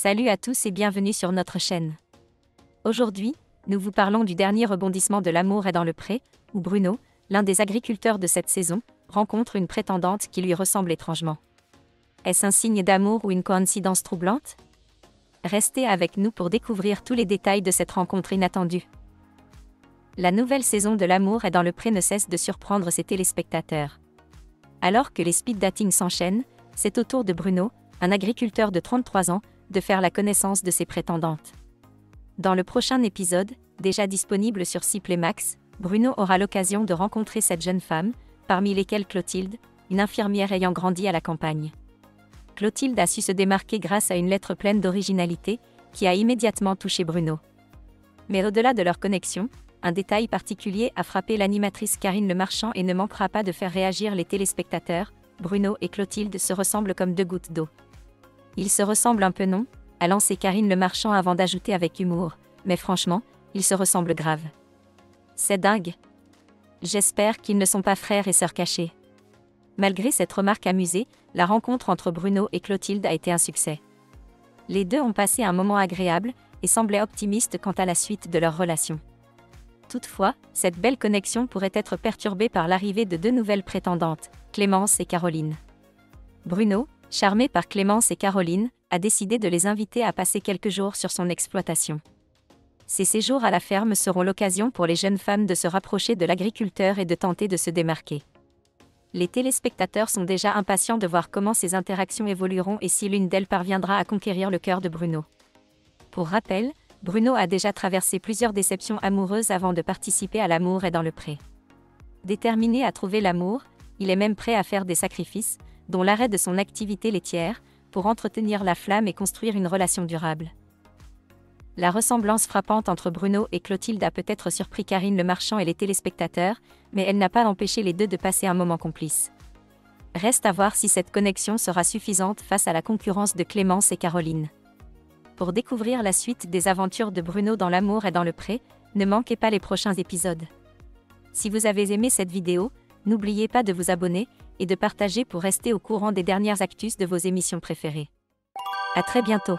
Salut à tous et bienvenue sur notre chaîne. Aujourd'hui, nous vous parlons du dernier rebondissement de L'amour est dans le pré, où Bruno, l'un des agriculteurs de cette saison, rencontre une prétendante qui lui ressemble étrangement. Est-ce un signe d'amour ou une coïncidence troublante? Restez avec nous pour découvrir tous les détails de cette rencontre inattendue. La nouvelle saison de L'amour est dans le pré ne cesse de surprendre ses téléspectateurs. Alors que les speed dating s'enchaînent, c'est au tour de Bruno, un agriculteur de 33 ans, de faire la connaissance de ses prétendantes. Dans le prochain épisode, déjà disponible sur Ciplay Max, Bruno aura l'occasion de rencontrer cette jeune femme, parmi lesquelles Clotilde, une infirmière ayant grandi à la campagne. Clotilde a su se démarquer grâce à une lettre pleine d'originalité, qui a immédiatement touché Bruno. Mais au-delà de leur connexion, un détail particulier a frappé l'animatrice Karine Le Marchand et ne manquera pas de faire réagir les téléspectateurs. Bruno et Clotilde se ressemblent comme deux gouttes d'eau. Ils se ressemblent un peu, non? A lancé Karine Le Marchand avant d'ajouter avec humour. Mais franchement, ils se ressemblent grave. C'est dingue. J'espère qu'ils ne sont pas frères et sœurs cachés. Malgré cette remarque amusée, la rencontre entre Bruno et Clotilde a été un succès. Les deux ont passé un moment agréable et semblaient optimistes quant à la suite de leur relation. Toutefois, cette belle connexion pourrait être perturbée par l'arrivée de deux nouvelles prétendantes, Clémence et Caroline. Bruno, charmé par Clémence et Caroline, a décidé de les inviter à passer quelques jours sur son exploitation. Ces séjours à la ferme seront l'occasion pour les jeunes femmes de se rapprocher de l'agriculteur et de tenter de se démarquer. Les téléspectateurs sont déjà impatients de voir comment ces interactions évolueront et si l'une d'elles parviendra à conquérir le cœur de Bruno. Pour rappel, Bruno a déjà traversé plusieurs déceptions amoureuses avant de participer à L'amour est dans le pré. Déterminé à trouver l'amour, il est même prêt à faire des sacrifices, dont l'arrêt de son activité laitière, pour entretenir la flamme et construire une relation durable. La ressemblance frappante entre Bruno et Clotilde a peut-être surpris Karine Le Marchand et les téléspectateurs, mais elle n'a pas empêché les deux de passer un moment complice. Reste à voir si cette connexion sera suffisante face à la concurrence de Clémence et Caroline. Pour découvrir la suite des aventures de Bruno dans L'amour est dans le pré, ne manquez pas les prochains épisodes. Si vous avez aimé cette vidéo, n'oubliez pas de vous abonner et de partager pour rester au courant des dernières actus de vos émissions préférées. À très bientôt.